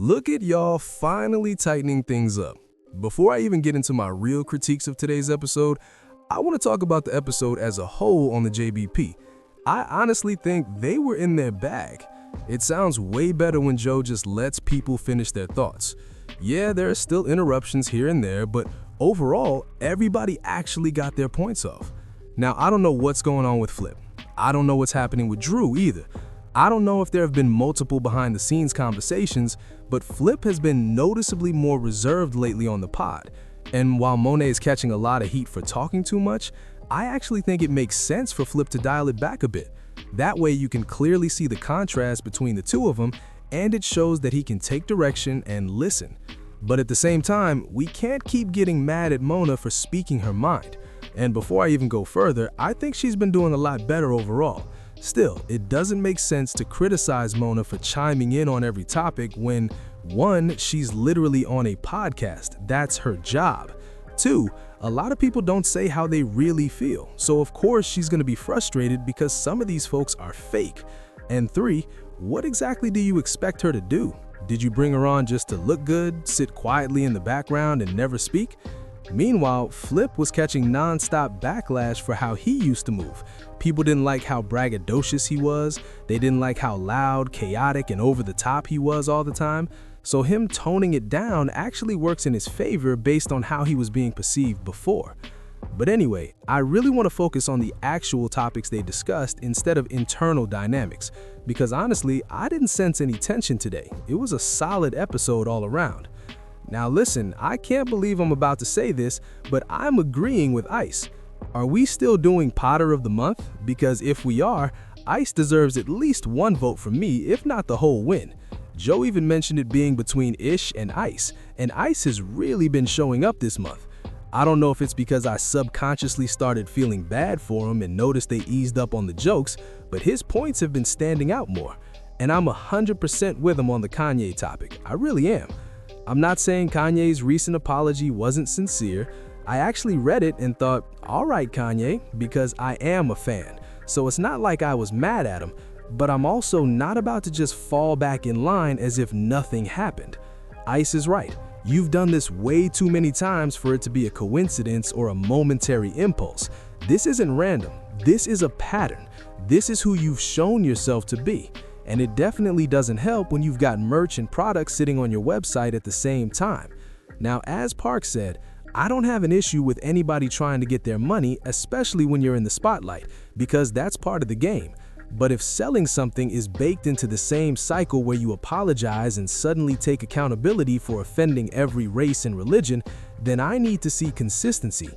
Look at y'all finally tightening things up. Before I even get into my real critiques of today's episode, I want to talk about the episode as a whole on the JBP. I honestly think they were in their bag. It sounds way better when Joe just lets people finish their thoughts. Yeah, there are still interruptions here and there, but overall, everybody actually got their points off. Now, I don't know what's going on with Flip. I don't know what's happening with Drew either. I don't know if there have been multiple behind-the-scenes conversations, but Flip has been noticeably more reserved lately on the pod. And while Monet is catching a lot of heat for talking too much, I actually think it makes sense for Flip to dial it back a bit. That way you can clearly see the contrast between the two of them, and it shows that he can take direction and listen. But at the same time, we can't keep getting mad at Mona for speaking her mind. And before I even go further, I think she's been doing a lot better overall. Still, it doesn't make sense to criticize Mona for chiming in on every topic when, 1, she's literally on a podcast. That's her job. 2, a lot of people don't say how they really feel, so of course she's going to be frustrated because some of these folks are fake. And 3, what exactly do you expect her to do? Did you bring her on just to look good, sit quietly in the background and never speak? Meanwhile, Flip was catching non-stop backlash for how he used to move. People didn't like how braggadocious he was, they didn't like how loud, chaotic, and over-the-top he was all the time. So him toning it down actually works in his favor based on how he was being perceived before. But anyway, I really want to focus on the actual topics they discussed instead of internal dynamics, because honestly, I didn't sense any tension today. It was a solid episode all around. Now listen, I can't believe I'm about to say this, but I'm agreeing with Ice. Are we still doing Potter of the Month? Because if we are, Ice deserves at least one vote from me, if not the whole win. Joe even mentioned it being between Ish and Ice has really been showing up this month. I don't know if it's because I subconsciously started feeling bad for him and noticed they eased up on the jokes, but his points have been standing out more. And I'm 100% with him on the Kanye topic. I really am. I'm not saying Kanye's recent apology wasn't sincere. I actually read it and thought, all right, Kanye, because I am a fan. So it's not like I was mad at him, but I'm also not about to just fall back in line as if nothing happened. Ice is right. You've done this way too many times for it to be a coincidence or a momentary impulse. This isn't random. This is a pattern. This is who you've shown yourself to be. And it definitely doesn't help when you've got merch and products sitting on your website at the same time. Now, as Park said, I don't have an issue with anybody trying to get their money, especially when you're in the spotlight, because that's part of the game. But if selling something is baked into the same cycle where you apologize and suddenly take accountability for offending every race and religion, then I need to see consistency.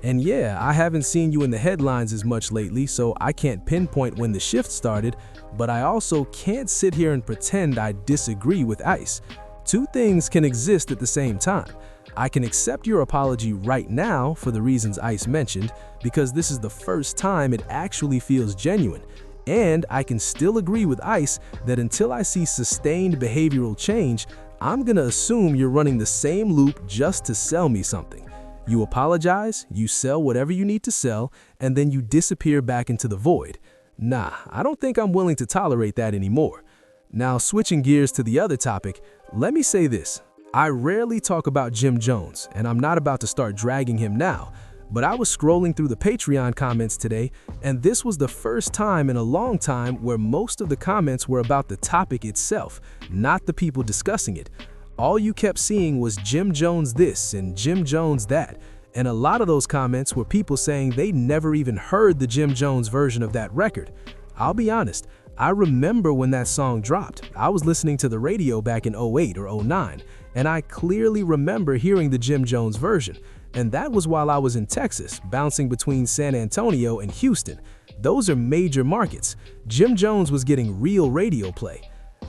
And yeah, I haven't seen you in the headlines as much lately, so I can't pinpoint when the shift started, but I also can't sit here and pretend I disagree with Ice. Two things can exist at the same time. I can accept your apology right now for the reasons Ice mentioned, because this is the first time it actually feels genuine. And I can still agree with Ice that until I see sustained behavioral change, I'm gonna assume you're running the same loop just to sell me something. You apologize, you sell whatever you need to sell, and then you disappear back into the void. Nah, I don't think I'm willing to tolerate that anymore. Now, switching gears to the other topic, let me say this. I rarely talk about Jim Jones, and I'm not about to start dragging him now, but I was scrolling through the Patreon comments today, and this was the first time in a long time where most of the comments were about the topic itself, not the people discussing it. All you kept seeing was Jim Jones this and Jim Jones that, and a lot of those comments were people saying they never even heard the Jim Jones version of that record. I'll be honest, I remember when that song dropped. I was listening to the radio back in 08 or 09, and I clearly remember hearing the Jim Jones version. And that was while I was in Texas, bouncing between San Antonio and Houston. Those are major markets. Jim Jones was getting real radio play.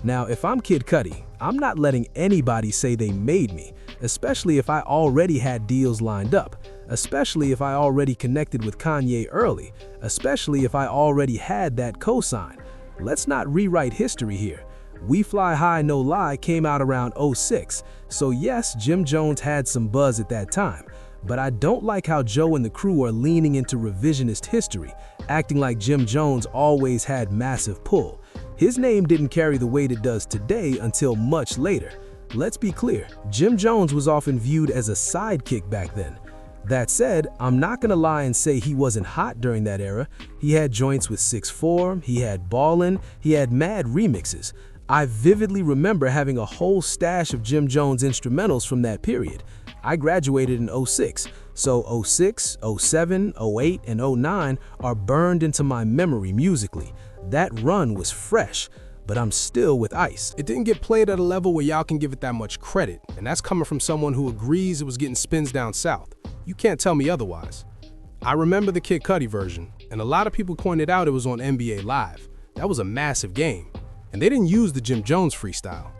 Now, if I'm Kid Cudi, I'm not letting anybody say they made me, especially if I already had deals lined up, especially if I already connected with Kanye early, especially if I already had that cosign. Let's not rewrite history here. We Fly High No Lie came out around 06, so yes, Jim Jones had some buzz at that time. But I don't like how Joe and the crew are leaning into revisionist history, acting like Jim Jones always had massive pull. His name didn't carry the weight it does today until much later. Let's be clear, Jim Jones was often viewed as a sidekick back then. That said, I'm not gonna lie and say he wasn't hot during that era. He had joints with 6'4", he had Ballin', he had mad remixes. I vividly remember having a whole stash of Jim Jones instrumentals from that period. I graduated in '06, so '06, '07, '08, and '09 are burned into my memory musically. That run was fresh, but I'm still with Ice. It didn't get played at a level where y'all can give it that much credit, and that's coming from someone who agrees it was getting spins down south. You can't tell me otherwise. I remember the Kid Cudi version, and a lot of people pointed out it was on NBA Live. That was a massive game, and they didn't use the Jim Jones freestyle.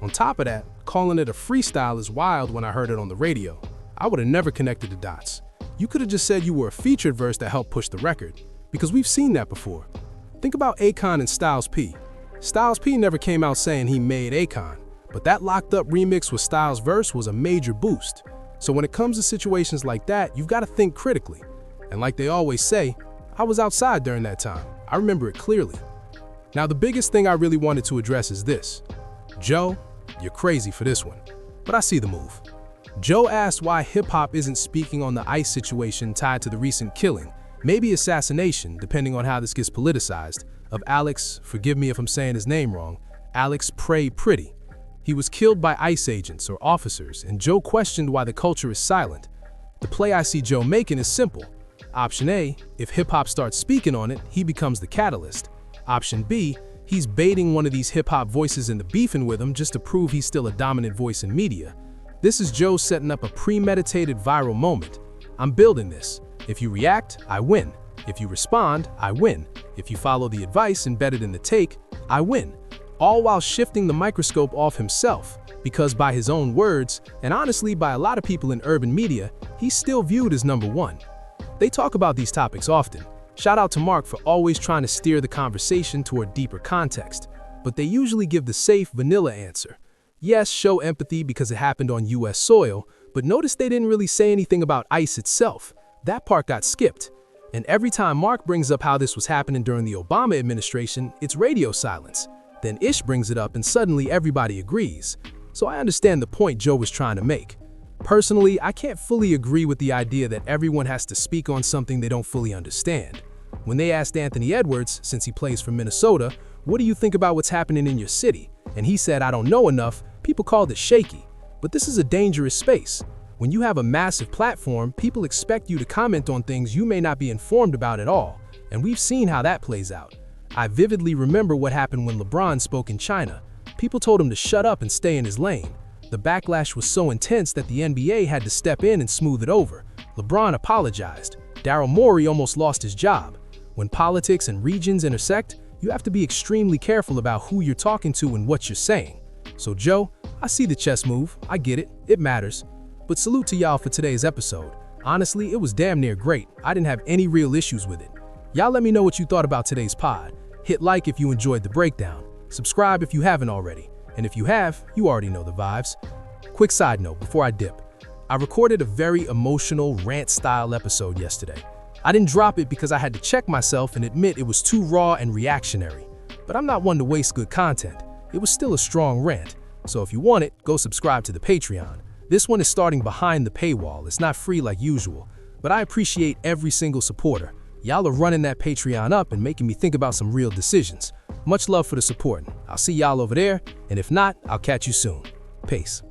On top of that, calling it a freestyle is wild when I heard it on the radio. I would have never connected the dots. You could have just said you were a featured verse that helped push the record, because we've seen that before. Think about Akon and Styles P. Styles P never came out saying he made Akon, but that Locked Up remix with Styles' verse was a major boost. So when it comes to situations like that, you've got to think critically. And like they always say, I was outside during that time. I remember it clearly. Now the biggest thing I really wanted to address is this. Joe, you're crazy for this one, but I see the move. Joe asked why hip-hop isn't speaking on the ICE situation tied to the recent killing, maybe assassination, depending on how this gets politicized, of Alex, forgive me if I'm saying his name wrong, Alex Pray Pretty. He was killed by ICE agents or officers, and Joe questioned why the culture is silent. The play I see Joe making is simple. Option A, if hip-hop starts speaking on it, he becomes the catalyst. Option B, he's baiting one of these hip-hop voices into beefing with him just to prove he's still a dominant voice in media. This is Joe setting up a premeditated viral moment. I'm building this. If you react, I win. If you respond, I win. If you follow the advice embedded in the take, I win. All while shifting the microscope off himself, because by his own words, and honestly by a lot of people in urban media, he's still viewed as number one. They talk about these topics often. Shout out to Mark for always trying to steer the conversation toward deeper context, but they usually give the safe, vanilla answer. Yes, show empathy because it happened on US soil, but notice they didn't really say anything about ICE itself. That part got skipped. And every time Mark brings up how this was happening during the Obama administration, it's radio silence. Then Ish brings it up and suddenly everybody agrees. So I understand the point Joe was trying to make. Personally, I can't fully agree with the idea that everyone has to speak on something they don't fully understand. When they asked Anthony Edwards, since he plays for Minnesota, what do you think about what's happening in your city? And he said, I don't know enough, people called it shaky. But this is a dangerous space. When you have a massive platform, people expect you to comment on things you may not be informed about at all. And we've seen how that plays out. I vividly remember what happened when LeBron spoke in China. People told him to shut up and stay in his lane. The backlash was so intense that the NBA had to step in and smooth it over. LeBron apologized. Daryl Morey almost lost his job. When politics and regions intersect, you have to be extremely careful about who you're talking to and what you're saying. So Joe, I see the chess move, I get it, it matters. But salute to y'all for today's episode. Honestly, it was damn near great. I didn't have any real issues with it. Y'all let me know what you thought about today's pod. Hit like if you enjoyed the breakdown. Subscribe if you haven't already. And if you have, you already know the vibes. Quick side note before I dip. I recorded a very emotional rant-style episode yesterday. I didn't drop it because I had to check myself and admit it was too raw and reactionary. But I'm not one to waste good content. It was still a strong rant. So if you want it, go subscribe to the Patreon. This one is starting behind the paywall. It's not free like usual. But I appreciate every single supporter. Y'all are running that Patreon up and making me think about some real decisions. Much love for the support. I'll see y'all over there, and if not, I'll catch you soon. Peace.